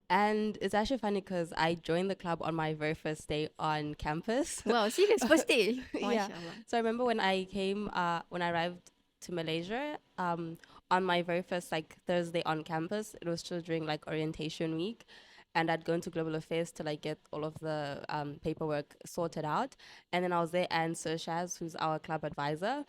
And it's actually funny because I joined the club on my very first day on campus. Wow, serious first day. Yeah. MashaAllah. So I remember when I arrived to Malaysia, on my very first like Thursday on campus, it was still during like orientation week. And I'd go into global affairs to like get all of the paperwork sorted out. And then I was there, and Sir Shaz, who's our club advisor.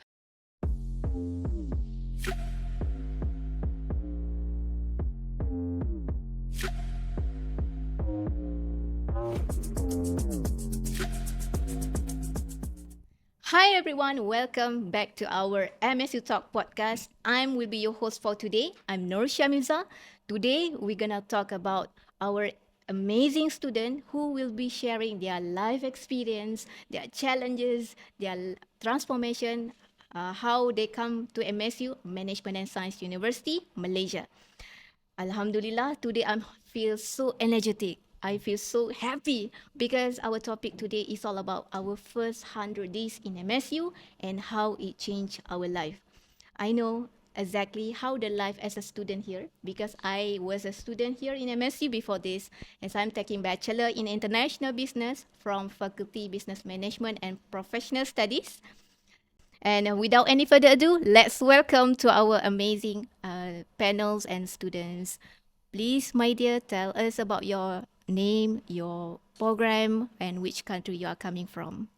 Hi everyone, welcome back to our MSU Talk podcast. Will be your host for today. I'm Nur Shamiza. Today we're gonna talk about our amazing student who will be sharing their life experience, their challenges, their transformation, how they come to MSU Management and Science University, Malaysia. Alhamdulillah, today I feel so energetic. I feel so happy because our topic today is all about our first 100 days in MSU and how it changed our life. I know exactly how the life as a student here because I was a student here in MSU before this, as I'm taking bachelor in international business from Faculty Business Management and Professional Studies. And without any further ado, let's welcome to our amazing panels and students. Please, my dear, tell us about your name, your program, and which country you are coming from.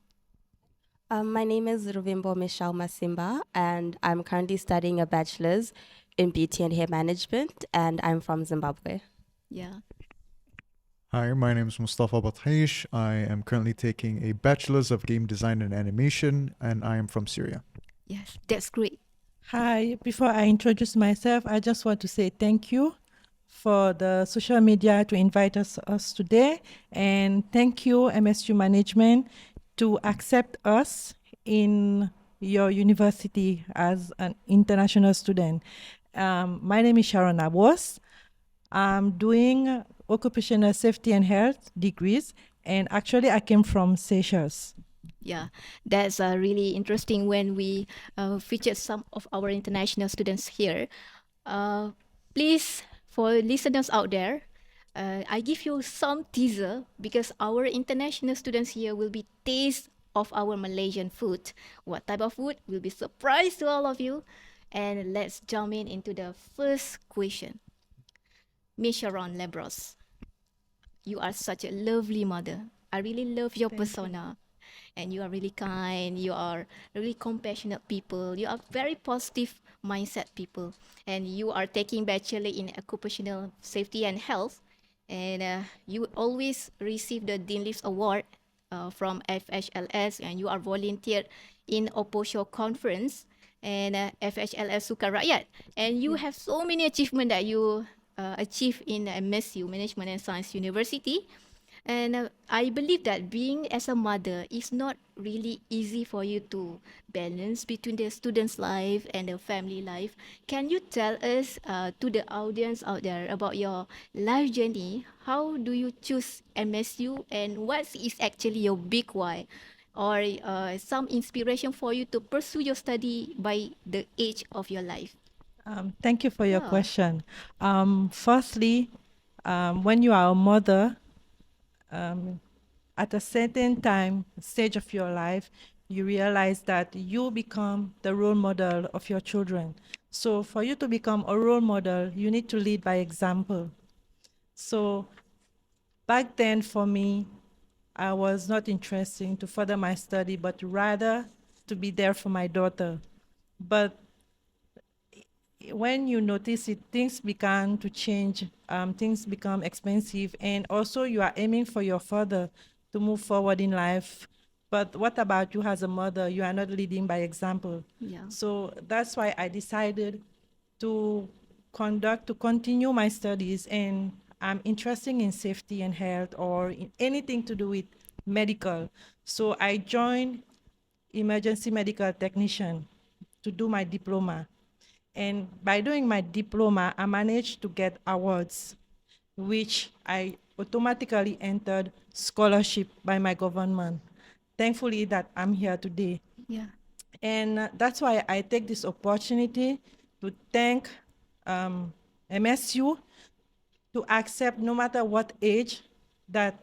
My name is Ruvimbo Michelle Masimba, and I'm currently studying a bachelor's in beauty and hair management, and I'm from Zimbabwe. Yeah. Hi, my name is Mustafa Bathish. I am currently taking a Bachelor's of Game Design and Animation, and I am from Syria. Yes, that's great. Hi, before I introduce myself, I just want to say thank you for the social media to invite us today. And thank you, MSU Management, to accept us in your university as an international student. My name is Sharon Labros. I'm doing occupational safety and health degrees, and actually I came from Seychelles. Yeah, that's really interesting when we featured some of our international students here. Uh, Please, for listeners out there, I give you some teaser because our international students here will be taste of our Malaysian food. What type of food will be surprise to all of you. And let's jump in into the first question. Mishon Labros, you are such a lovely mother. I really love your Thank you. persona. And you are really kind, you are really compassionate people, you are very positive mindset people, and you are taking bachelor in occupational safety and health, and you always receive the Dean Leaves Award from FHLS, and you are volunteered in Oposho Conference and FHLS Suka Rakyat, and you have so many achievements that you achieve in MSU Management and Science University. And I believe that being as a mother is not really easy for you to balance between the student's life and the family life. Can you tell us to the audience out there about your life journey? How do you choose MSU and what is actually your big why? Or some inspiration for you to pursue your study by the age of your life? Thank you for your Yeah. question. Firstly, when you are a mother, um, at a certain time, stage of your life, you realize that you become the role model of your children. So for you to become a role model, you need to lead by example. So back then for me, I was not interested to further my study, but rather to be there for my daughter. But when you notice it, things began to change, things become expensive, and also you are aiming for your father to move forward in life. But what about you as a mother? You are not leading by example. Yeah. So that's why I decided to to continue my studies, and I'm interested in safety and health or in anything to do with medical. So I joined emergency medical technician to do my diploma. And by doing my diploma, I managed to get awards, which I automatically entered scholarship by my government. Thankfully that I'm here today. Yeah. And that's why I take this opportunity to thank MSU to accept no matter what age that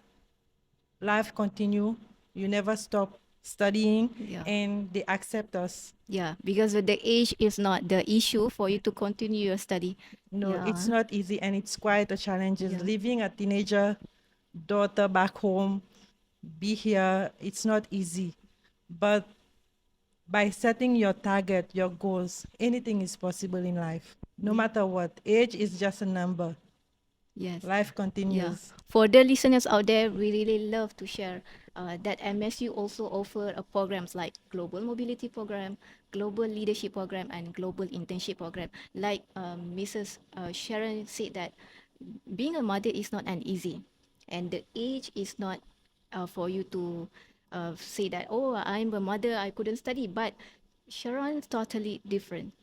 life continue. You never stop studying, Yeah. and they accept us. Yeah, because the age is not the issue for you to continue your study. No, it's Yeah. not easy, and it's quite a challenge. Yeah. Leaving a teenager daughter back home, be here, it's not easy. But by setting your target, your goals, anything is possible in life. No Yeah. matter what, age is just a number. Yes. Life Yeah. continues. For the listeners out there, we really love to share that MSU also offer programs like Global Mobility Program, Global Leadership Program, and Global Internship Program. Like Mrs. Sharon said that being a mother is not an easy, and the age is not for you to say that, oh, I'm a mother, I couldn't study. But Sharon is totally different.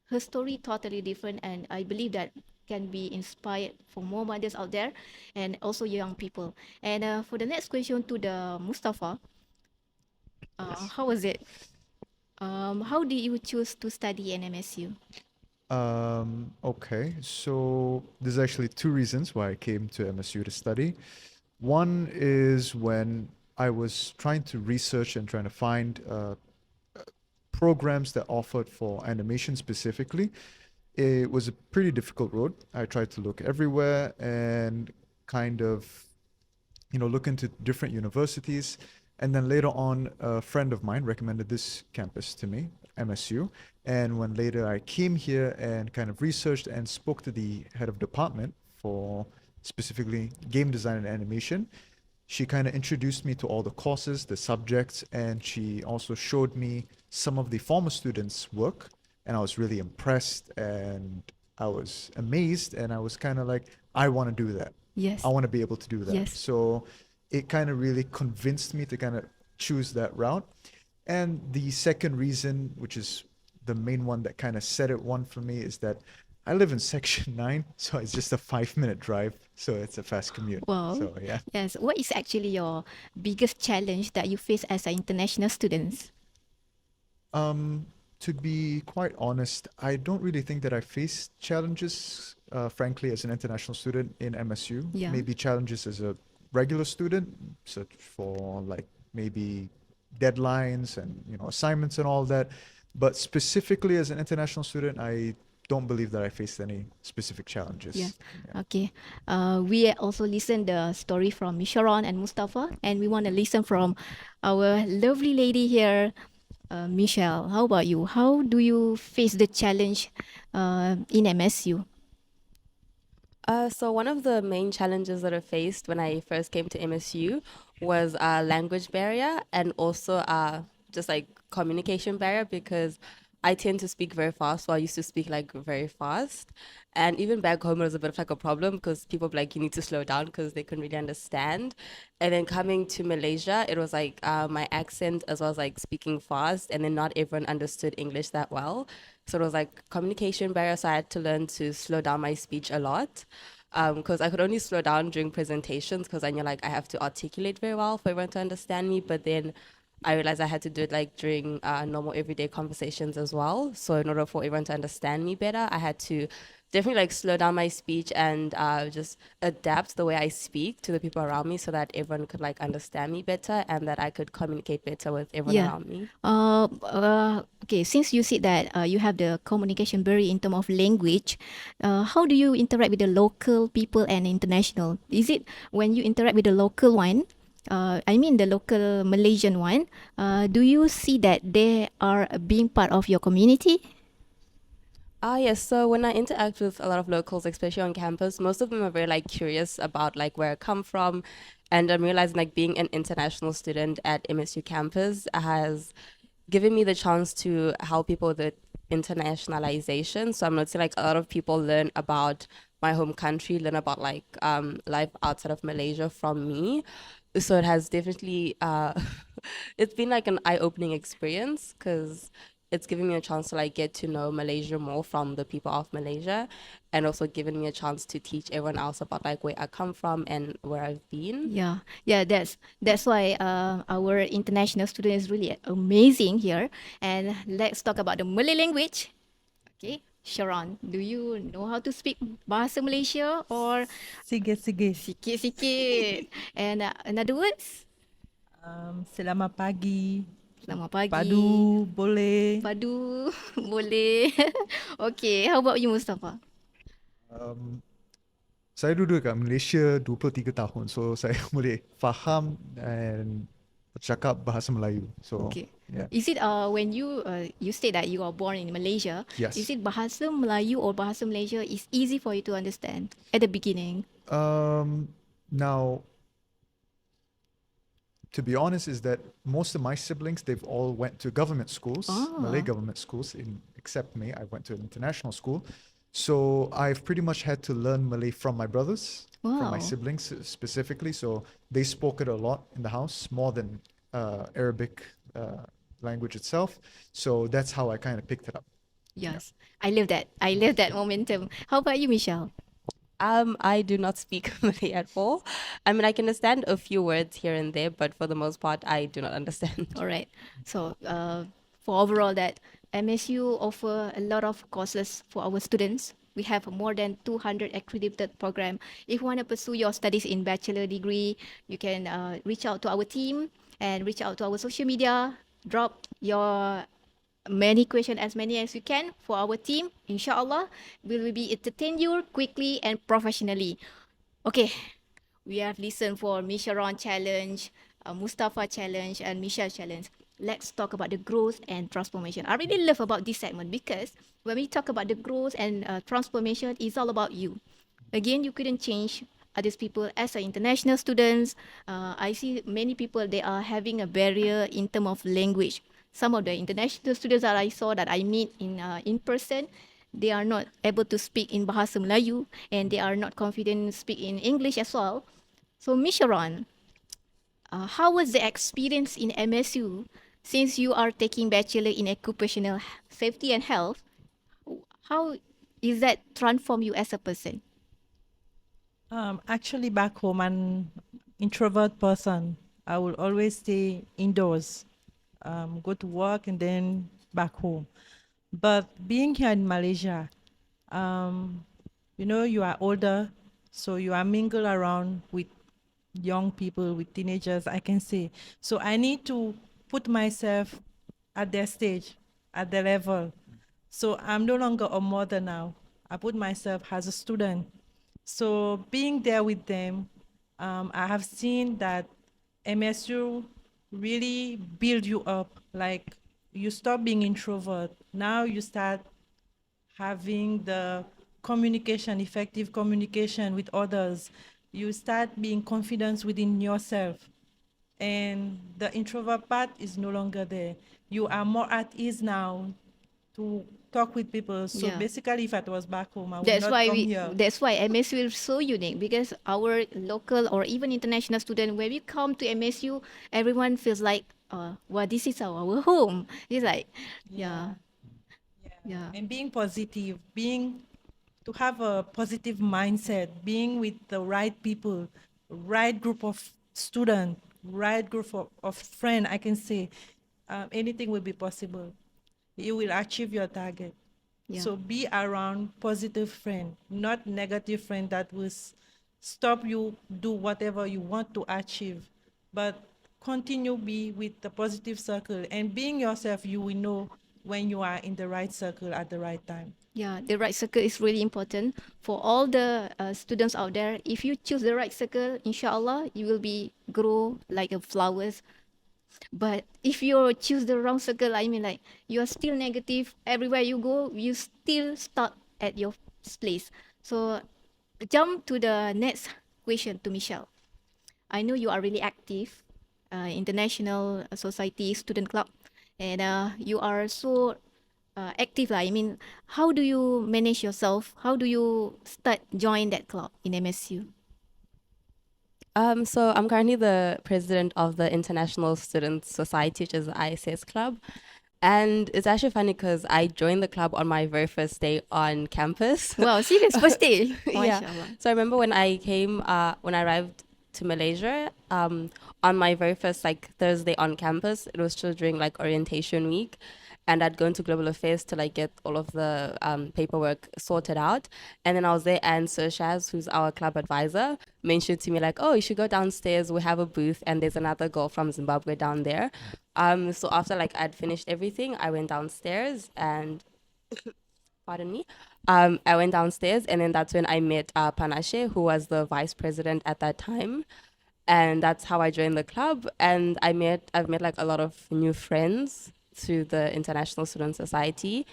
Her story totally different, and I believe that can be inspired for more mothers out there and also young people. And for the next question to the Mustafa, Yes. how was it? How did you choose to study in MSU? Okay, so there's actually two reasons why I came to MSU to study. One is when I was trying to research and trying to find programs that offered for animation specifically. It was a pretty difficult road. I tried to look everywhere and kind of, look into different universities. And then later on, a friend of mine recommended this campus to me, MSU. And when later I came here and kind of researched and spoke to the head of department for specifically game design and animation, she kind of introduced me to all the courses, the subjects, and she also showed me some of the former students' work. And I was really impressed and I was amazed. And I was kind of like, I want to do that. Yes. I want to be able to do that. Yes. So it kind of really convinced me to kind of choose that route. And the second reason, which is the main one that kind of set it one for me, is that I live in Section 9, so it's just a 5-minute drive. So it's a fast commute. Wow. So, yeah. Yes. What is actually your biggest challenge that you face as an international student? To be quite honest, I don't really think that I faced challenges, frankly, as an international student in MSU. Yeah. Maybe challenges as a regular student, such for like maybe deadlines and assignments and all that. But specifically as an international student, I don't believe that I faced any specific challenges. Yeah. Yeah. Okay. We also listened the story from Sharon and Mustafa, and we want to listen from our lovely lady here, Michelle. How about you? How do you face the challenge in MSU? So one of the main challenges that I faced when I first came to MSU was language barrier and also just like communication barrier because I tend to speak very fast. So I used to speak like very fast. And even back home, it was a bit of like a problem because people were like, you need to slow down because they couldn't really understand. And then coming to Malaysia, it was like my accent as well as like speaking fast. And then not everyone understood English that well. So it was like communication barrier. So I had to learn to slow down my speech a lot because I could only slow down during presentations because I knew like I have to articulate very well for everyone to understand me. But then I realized I had to do it like during normal everyday conversations as well. So in order for everyone to understand me better, I had to definitely like slow down my speech and just adapt the way I speak to the people around me so that everyone could like understand me better and that I could communicate better with everyone Yeah. around me. Okay, since you said that you have the communication barrier in terms of language, how do you interact with the local people and international? Is it when you interact with the local one, I mean the local Malaysian one, do you see that they are being part of your community? Yes. So when I interact with a lot of locals, especially on campus, most of them are very like curious about like where I come from, and I'm realizing like being an international student at MSU campus has given me the chance to help people with the internationalization. So I'm noticing like a lot of people learn about my home country, learn about like life outside of Malaysia from me. So it has definitely it's been like an eye-opening experience because it's given me a chance to like get to know Malaysia more from the people of Malaysia and also given me a chance to teach everyone else about like where I come from and where I've been. Yeah, yeah, that's why our international student is really amazing here. And let's talk about the Malay language. Okay, Sharon, do you know how to speak Bahasa Malaysia or Sige, sige. sikit-sikit? And in other words, Selamat pagi. selamat pagi. Padu, boleh. Padu, boleh. Okay, how about you, Mustafa? Um, saya duduk kat Malaysia 23 tahun, so saya boleh faham dan bercakap bahasa Melayu. So, Okay. yeah. Is it when you say that you are born in Malaysia? Yes. Is it Bahasa Melayu or Bahasa Malaysia is easy for you to understand at the beginning? Now, to be honest, is that most of my siblings, they've all went to government schools, Malay government schools, except me. I went to an international school. So I've pretty much had to learn Malay from my brothers, from my Wow. siblings specifically. So they spoke it a lot in the house, more than Arabic language itself. So that's how I kind of picked it up. Yes, I love that. I love that momentum. How about you, Michelle? I do not speak Malay at all. I mean, I can understand a few words here and there, but for the most part, I do not understand. All right. So, for overall that, MSU offer a lot of courses for our students. We have more than 200 accredited program. If you want to pursue your studies in bachelor degree, you can reach out to our team and reach out to our social media. Drop your many questions, as many as you can for our team. Inshallah, we will be entertain you quickly and professionally. Okay, we have listened for Misharon challenge, Mustafa challenge, and Michelle challenge. Let's talk about the growth and transformation. I really love about this segment because when we talk about the growth and transformation, it's all about you. Again, you couldn't change others people as an international students. I see many people they are having a barrier in terms of language. Some of the international students that I saw that I meet in person, they are not able to speak in Bahasa Melayu and they are not confident speak in English as well. So, Misharon, how was the experience in MSU since you are taking bachelor in occupational safety and health? How is that transform you as a person? Actually, back home, I'm introvert person. I will always stay indoors, go to work and then back home. But being here in Malaysia, you are older, so you are mingle around with young people, with teenagers, I can say. So I need to put myself at their stage, at their level. So I'm no longer a mother now. I put myself as a student. So being there with them, I have seen that MSU really build you up. Like you stop being introvert. Now you start having the communication, effective communication with others. You start being confident within yourself. And the introvert part is no longer there. You are more at ease now to talk with people. So Yeah. basically, if I was back home, I would That's not why come we. here. That's why MSU is so unique because our local or even international student, when we come to MSU, everyone feels like, well, this is our home. It's like, yeah, yeah, And being positive, being to have a positive mindset, being with the right people, right group of student, right group of friend, I can say anything will be possible. You will achieve your target. yeah. So be around positive friend, not negative friend that will stop you do whatever you want to achieve, but continue be with the positive circle and being yourself. You will know when you are in the right circle at the right time. Yeah, the right circle is really important for all the students out there. If you choose the right circle, inshallah, you will be grow like a flowers. But if you choose the wrong circle, I mean like you are still negative everywhere you go, you still stuck at your place. So jump to the next question to Michelle. I know you are really active, international society student club, and you are so active. I mean, how do you manage yourself? How do you start join that club in MSU? So I'm currently the president of the International Student Society, which is the MSUS Club. And it's actually funny because I joined the club on my very first day on campus. Wow, serious first day. Yeah. Mashallah. So I remember when I arrived to Malaysia, on my very first Thursday on campus, it was still during orientation week. and I'd go into global affairs to like get all of the paperwork sorted out. And then I was there, and Sir Shaz, who's our club advisor, mentioned to me like, "Oh, you should go downstairs. We have a booth, and there's another girl from Zimbabwe down there." So after like I'd finished everything, I went downstairs and pardon me. I went downstairs, and then that's when I met Panashe, who was the vice president at that time, and that's how I joined the club. And I've met like a lot of new friends through the International Student Society,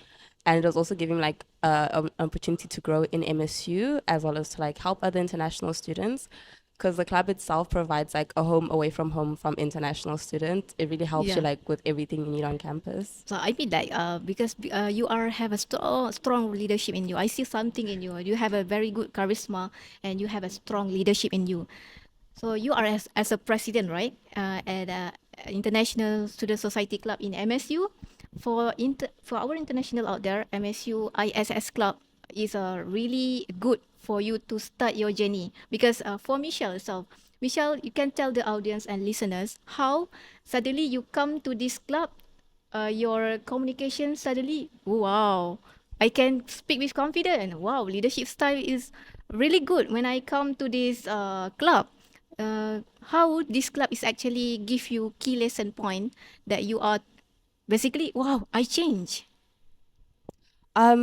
and it was also giving like an opportunity to grow in MSU as well as to like help other international students. Because the club itself provides like a home away from home from international students. It really helps you Yeah. like with everything you need on campus. So I mean like because you are have a strong leadership in you. I see something in you. You have a very good charisma and you have a strong leadership in you. So you are as a president, right? At International Student Society Club in MSU. For our international out there, MSU ISS Club is really good for you to start your journey. Because for Michelle itself, Michelle, you can tell the audience and listeners how suddenly you come to this club, your communication suddenly, wow, I can speak with confidence. Wow, leadership style is really good when I come to this club. How this club is actually give you key lesson point that you are basically, wow, I change.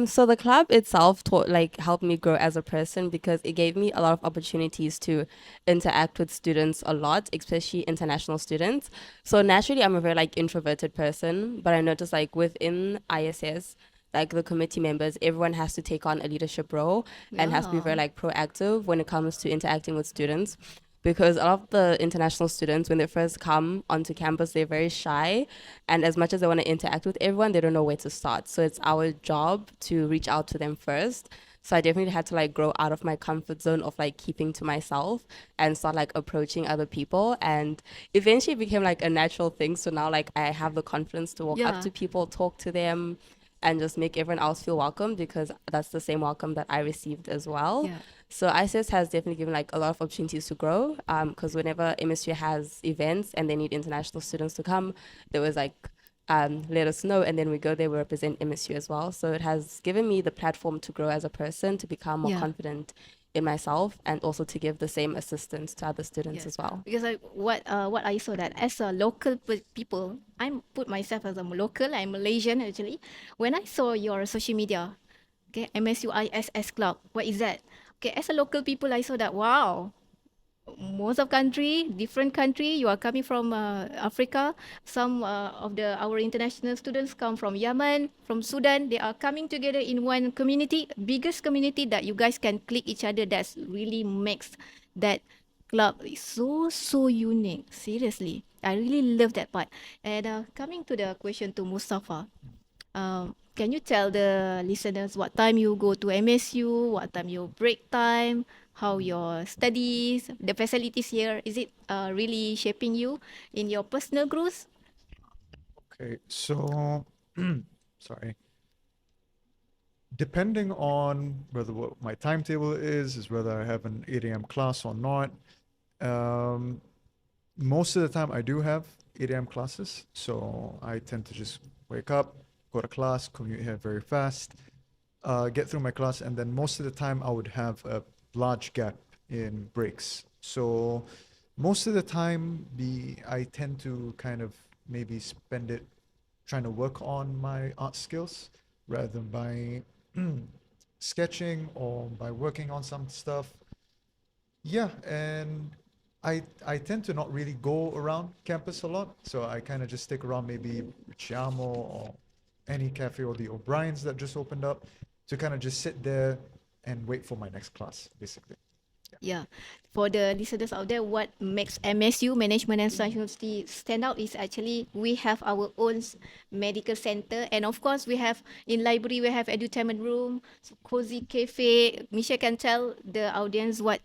So the club itself taught like helped me grow as a person because it gave me a lot of opportunities to interact with students a lot, especially international students. So naturally I'm a very like introverted person, but I noticed like within ISS, like the committee members, everyone has to take on a leadership role and has to be Yeah. very like proactive when it comes to interacting with students. Because a lot of the international students, when they first come onto campus, they're very shy. And as much as they want to interact with everyone, they don't know where to start. So it's our job to reach out to them first. So I definitely had to like grow out of my comfort zone of like keeping to myself and start like approaching other people. And eventually it became like a natural thing. So now like I have the confidence to walk up Yeah. to people, talk to them, and just make everyone else feel welcome because that's the same welcome that I received as well. Yeah. So ISIS has definitely given like a lot of opportunities to grow because whenever MSU has events and they need international students to come, there was like let us know, and then we go there, we represent MSU as well. So it has given me the platform to grow as a person, to become more Yeah. confident in myself, and also to give the same assistance to other students Yes, as well. because what I saw that as a local people, I'm put myself as a local. I'm Malaysian actually. When I saw your social media, okay, MSUISS Club, what is that? Okay, as a local people, I saw that wow, most of country, different country. You are coming from Africa. Some of our international students come from Yemen, from Sudan. They are coming together in one community, biggest community that you guys can click each other. That's really makes that club is so unique. Seriously, I really love that part. And coming to the question to Mustafa, can you tell the listeners what time you go to MSU, what time your break time, how your studies, the facilities here, is it really shaping you in your personal growth? Okay, so sorry. Depending on whether what my timetable is whether I have an 8 a.m. class or not. Um, Most of the time, I do have 8 a.m. classes, so I tend to just wake up, go to class, commute here very fast, get through my class, and then most of the time I would have a large gap in breaks. So most of the time, I tend to kind of maybe spend it trying to work on my art skills rather than by sketching or by working on some stuff. Yeah, and I tend to not really go around campus a lot, so I kind of just stick around maybe Chiamo or any cafe or the O'Brien's that just opened up to kind of just sit there and wait for my next class, basically. Yeah. For the listeners out there, what makes MSU Management and Science University stand out is actually we have our own medical center, and of course we have in library we have edutainment room, cozy cafe. Misha can tell the audience what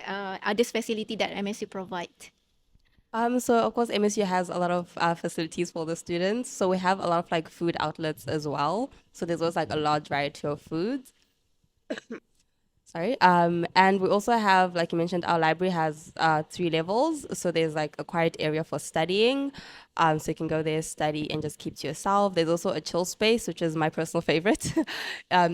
other facility that MSU provide. So of course MSU has a lot of facilities for the students. So we have a lot of like food outlets as well. So there's always like a large variety of foods. Sorry. And we also have, like you mentioned, our library has 3 levels. So there's like a quiet area for studying. So you can go there, study, and just keep to yourself. There's also a chill space, which is my personal favorite,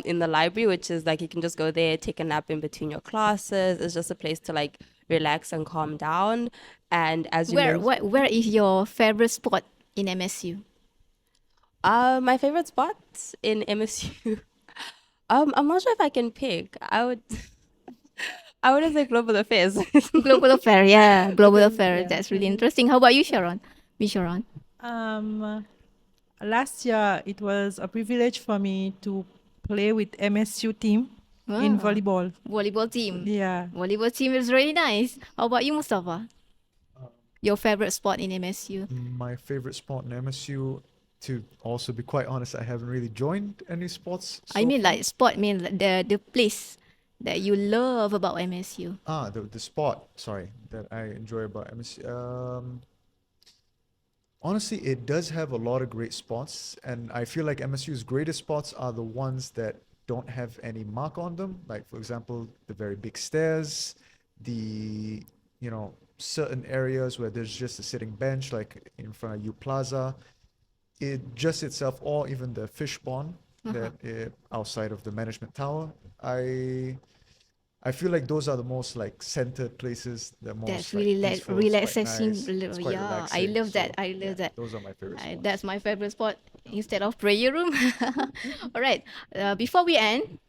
in the library, which is like you can just go there, take a nap in between your classes. It's just a place to like relax and calm down. And as you mentioned, Where is your favorite spot in MSU? my favorite spot in MSU. I'm not sure if I can pick. I would say global affairs. Global affair, yeah, global Because, affair. yeah. That's really interesting. How about you, Sharon? Miss Sharon. Um, Last year, it was a privilege for me to play with MSU team in Ah, volleyball. volleyball team. Yeah. Volleyball team is really nice. How about you, Mustafa? Your favorite spot in MSU? My favorite sport in MSU, to also be quite honest, I haven't really joined any sports I so mean, far. like spot, mean like the place that you love about MSU. The sport, sorry, that I enjoy about MSU. Honestly, it does have a lot of great spots, and I feel like MSU's greatest spots are the ones that don't have any mark on them. Like, for example, the very big stairs, the, certain areas where there's just a sitting bench, like in front of U Plaza. It just itself, or even the fish pond that outside of the management tower. I feel like those are the most like centered places, the most That's like really peaceful. It's quite relaxing. nice. It's quite Yeah, I relaxing. love that. So I yeah, love that. those are my favorite spots. That's my favorite spot instead of prayer room. All right. Before we end,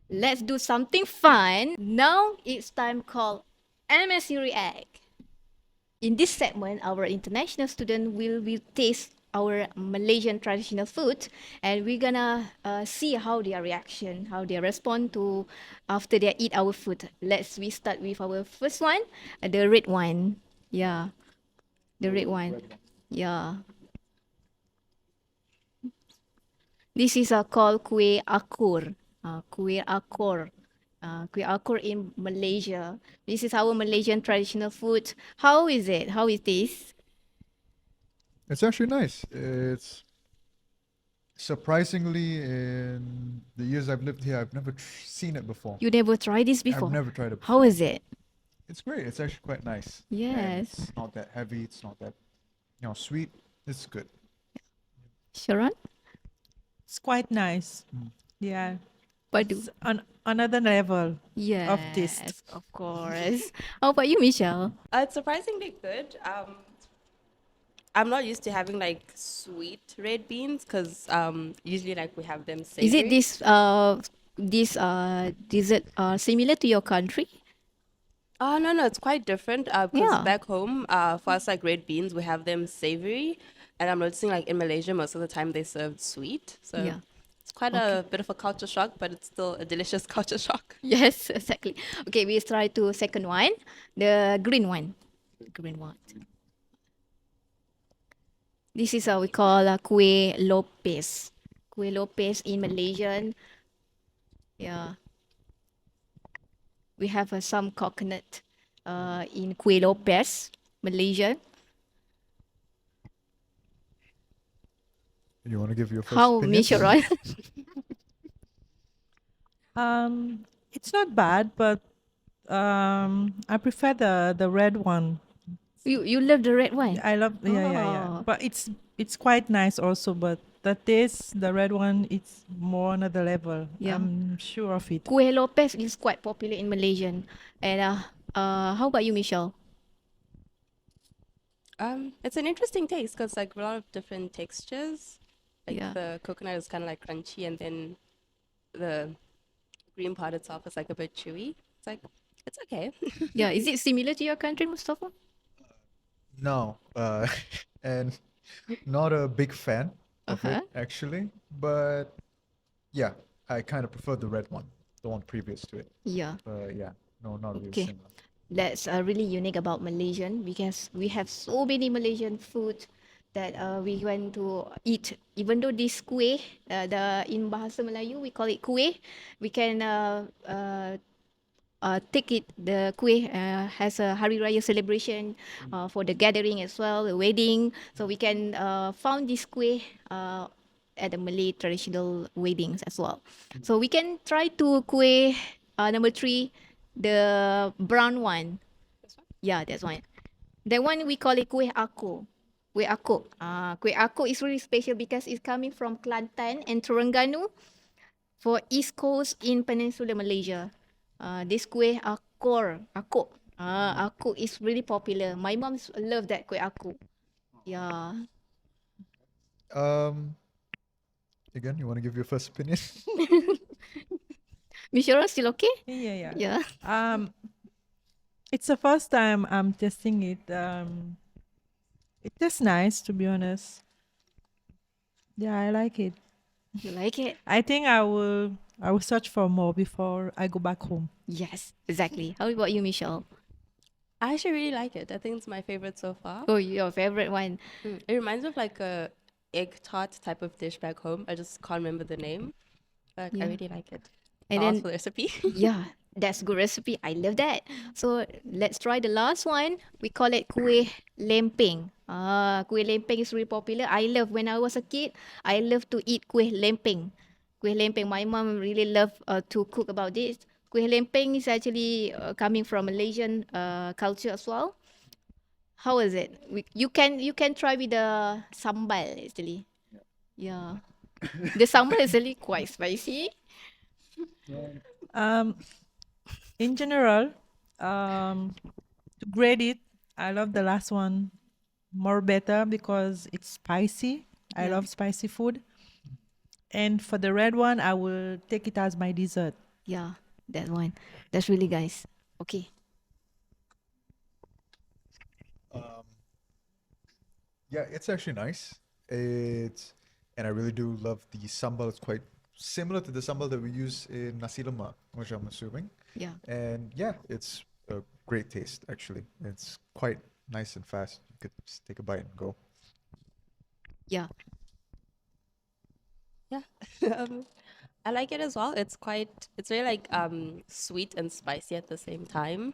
let's do something fun. Now it's time called MSU React. In this segment, our international student will taste our Malaysian traditional food, and we're gonna see how their reaction, how they respond to after they eat our food. We start with our first one, the red one. Yeah, the red one. Yeah, this is called kuih akur. Kuih akur. Kuih akur in Malaysia. This is our Malaysian traditional food. How is it? How is this? It's actually nice. It's surprisingly, in the years I've lived here, I've never seen it before. You never tried this I've before? never tried it How before. is it? It's great. It's actually quite nice. And Yes. it's not that heavy. It's not that, sweet. It's good. Sharon? It's quite nice. Yeah. Padu. It's another level of taste. Yes, of course. How about you, Michelle? It's surprisingly good. I'm not used to having like sweet red beans because usually like we have them savory. Is it this dessert similar to your country? Oh no, it's quite different. Because Yeah. back home, for us like red beans, we have them savory, and I'm noticing like in Malaysia most of the time they served sweet. So Yeah. it's quite a bit of a culture shock, but it's still a delicious culture shock. Yes, exactly. Okay, we try to second one, the green one. Green one. This is we call kuih lopes. Kuih lopes in Malaysian. Yeah. We have some coconut in kuih lopes, Malaysian. You want to give your first How, opinion? Miss Sharon? It's not bad, but I prefer the red one. you love the red one? I love yeah. Oh. But it's quite nice also, but the taste, the red one, it's more another level. Yeah. I'm sure of it. Kuih lopes is quite popular in Malaysian. And how about you, Michelle? It's an interesting taste because like a lot of different textures. Like Yeah. the coconut is kind of like crunchy, and then the green part itself is like a bit chewy. It's like it's okay. Yeah, is it similar to your country, Mustafa? No, and not a big fan of Uh-huh. it actually. But yeah, I kind of prefer the red one, the one previous to it. Yeah. Yeah, no, not really Okay. similar. That's really unique about Malaysian because we have so many Malaysian food that we want to eat. Even though this kuih, the in bahasa Melayu we call it kuih, we can take it. The kuih has a Hari Raya celebration for the gathering as well, the wedding. So we can found this kuih at the Malay traditional weddings as well. So we can try to kuih Number three, the brown one. Yeah, that's one. That one we call it kuih aku. Kuih aku. Kuih aku is really special because it's coming from Kelantan and Terengganu for East Coast in Peninsular Malaysia. This kuih aku. Aku is really popular. My mom love that kuih aku. Yeah. Um, again, you want to give your first opinion? Miss Sharon still okay? Yeah, yeah. Yeah. It's the first time I'm testing it. It tastes nice, to be honest. Yeah, I like it. You like it? I think I will search for more before I go back home. Yes, exactly. How about you, Michelle? I actually really like it. I think it's my favorite so far. Oh, your favorite one. It reminds me of like a egg tart type of dish back home. I just can't remember the name, but Yeah. I really like it. And I'll ask then for the recipe. yeah, that's good recipe. I love that. So let's try the last one. We call it kuih lempeng. Kuih lempeng is really popular. I love when I was a kid. I love to eat kuih lempeng. Kuih lempeng. My mom really love to cook about this. Kuih lempeng is actually coming from Malaysian culture as well. How is it? You can try with the sambal actually. Yeah, the sambal is really quite spicy. Um, in general, to grade it, I love the last one more better because it's spicy. I Yeah. love spicy food. And for the red one, I will take it as my dessert. Yeah, that one. That's really guys. Okay. Um, yeah, it's actually nice. It's and I really do love the sambal. It's quite similar to the sambal that we use in nasi lemak, which I'm assuming. Yeah. And yeah, it's a great taste actually. It's quite nice and fast. You could just take a bite and go. Yeah. Yeah. I like it as well. It's very like sweet and spicy at the same time.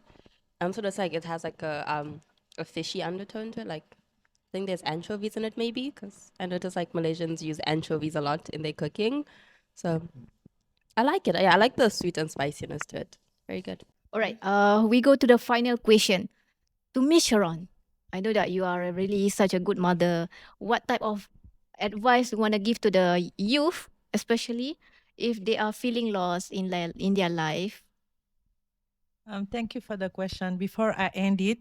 So it's like it has like a fishy undertone to it. Like I think there's anchovies in it maybe because I notice like Malaysians use anchovies a lot in their cooking. So I like it. Yeah, I like the sweet and spiciness to it. Very good. All right. We go to the final question. To Miss Sharon, I know that you are really such a good mother. What type of advice you want to give to the youth, especially if they are feeling lost in their life? Thank you for the question. Before I end it,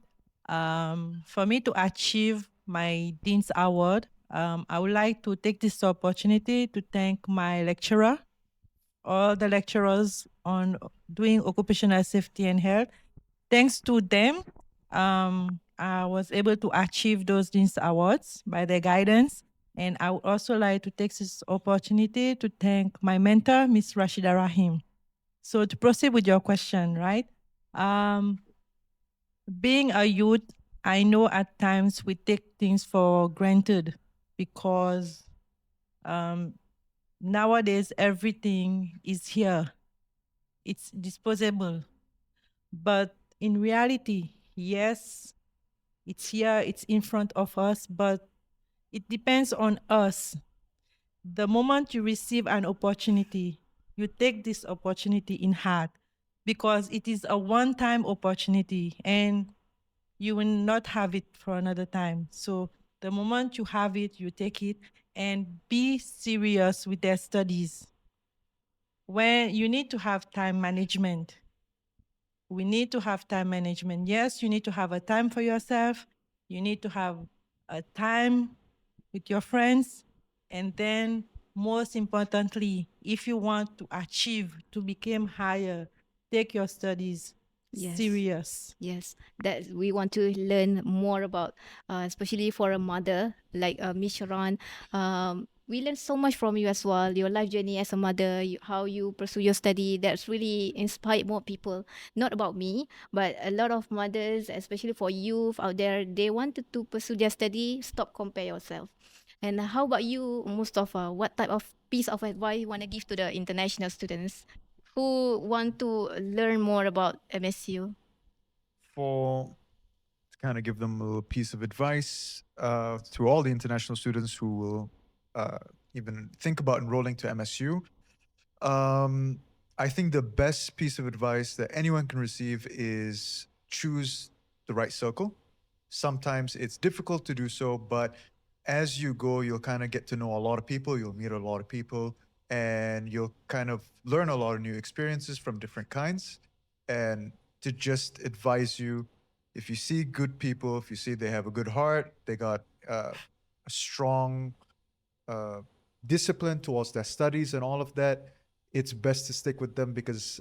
for me to achieve my Dean's Award, I would like to take this opportunity to thank my lecturer, all the lecturers on doing occupational safety and health. Thanks to them, I was able to achieve those Dean's Awards by their guidance. And I would also like to take this opportunity to thank my mentor, Miss Rashida Rahim. So to proceed with your question, right? Um, being a youth, I know at times we take things for granted because um, nowadays everything is here, it's disposable. But in reality, yes, it's here, it's in front of us, but it depends on us. The moment you receive an opportunity, you take this opportunity in heart because it is a one time opportunity and you will not have it for another time. So the moment you have it, you take it and be serious with their studies. When you need to have time management, we need to have time management. Yes, you need to have a time for yourself. You need to have a time with your friends. And then most importantly, if you want to achieve, to become higher, take your studies Yes. serious. Yes, that we want to learn more about, especially for a mother like Miss Sharon. We learn so much from you as well. Your life journey as a mother, how you pursue your study. That's really inspired more people. Not about me, but a lot of mothers, especially for youth out there, they wanted to pursue their study. Stop compare yourself. And how about you, Mustafa? What type of piece of advice you want to give to the international students who want to learn more about MSU? For to kind of give them a little piece of advice to all the international students who will even think about enrolling to MSU. Um, I think the best piece of advice that anyone can receive is choose the right circle. Sometimes it's difficult to do so, but as you go, you'll kind of get to know a lot of people, you'll meet a lot of people, and you'll kind of learn a lot of new experiences from different kinds. And to just advise you, if you see good people, if you see they have a good heart, they got a strong uh, discipline towards their studies and all of that, it's best to stick with them because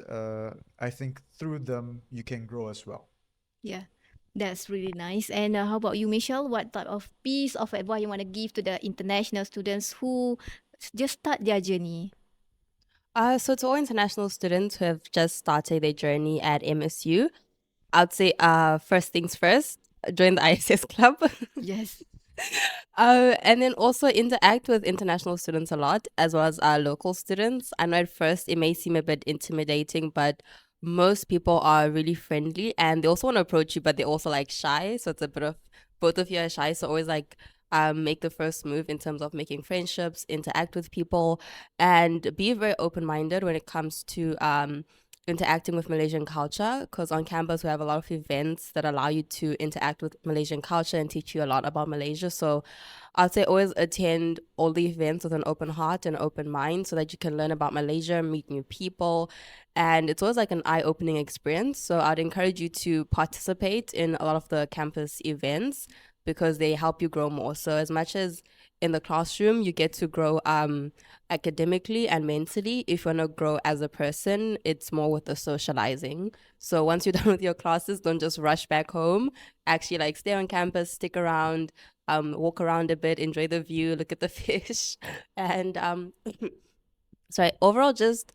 I think through them you can grow as well. Yeah, that's really nice. And how about you, Michelle? What type of piece of advice you want to give to the international students who just start their journey? So to all international students who have just started their journey at MSU, I'd say first things first, join the ISS club. Yes. And then also interact with international students a lot, as well as our local students. I know at first it may seem a bit intimidating, but most people are really friendly and they also want to approach you, but they're also like shy. So it's a bit of both of you are shy. So always like make the first move in terms of making friendships, interact with people, and be very open minded when it comes to interacting with Malaysian culture, because on campus we have a lot of events that allow you to interact with Malaysian culture and teach you a lot about Malaysia. So I'd say always attend all the events with an open heart and open mind so that you can learn about Malaysia, meet new people. And it's always like an eye opening experience. So I'd encourage you to participate in a lot of the campus events because they help you grow more. So as much as in the classroom you get to grow academically and mentally, if you want to grow as a person, it's more with the socializing. So once you're done with your classes, don't just rush back home. Actually, like stay on campus, stick around, walk around a bit, enjoy the view, look at the fish, and sorry. Overall, just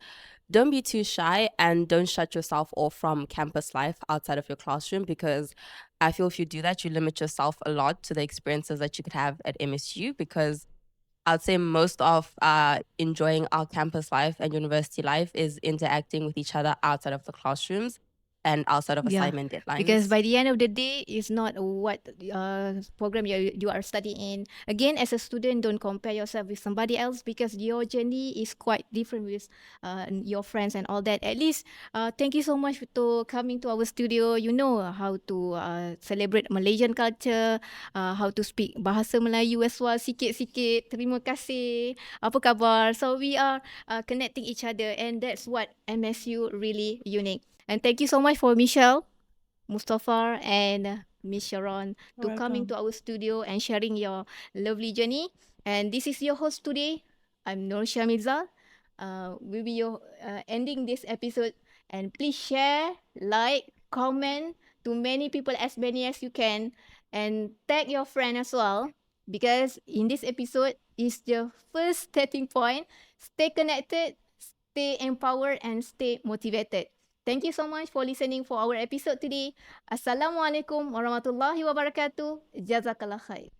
don't be too shy and don't shut yourself off from campus life outside of your classroom, because I feel if you do that, you limit yourself a lot to the experiences that you could have at MSU. Because I'd say most of enjoying our campus life and university life is interacting with each other outside of the classrooms and outside of Yeah, assignment because deadlines. by the end of the day, it's not what program you are studying in. Again, as a student, don't compare yourself with somebody else because your journey is quite different with your friends and all that. At least, thank you so much to coming to our studio. You know how to celebrate Malaysian culture, how to speak bahasa Melayu as well, sikit-sikit. Terima kasih. Apa khabar? So we are connecting each other, and that's what MSU really unique. And thank you so much for Michelle, Mustafa, and Miss Sharon to coming Welcome. to our studio and sharing your lovely journey. And this is your host today. I'm Nur Shamiza. We'll be your ending this episode. And please share, like, comment to many people, as many as you can, and tag your friend as well. Because in this episode is the first starting point. Stay connected, stay empowered, and stay motivated. Thank you so much for listening for our episode today. Assalamualaikum warahmatullahi wabarakatuh. Jazakallah khair.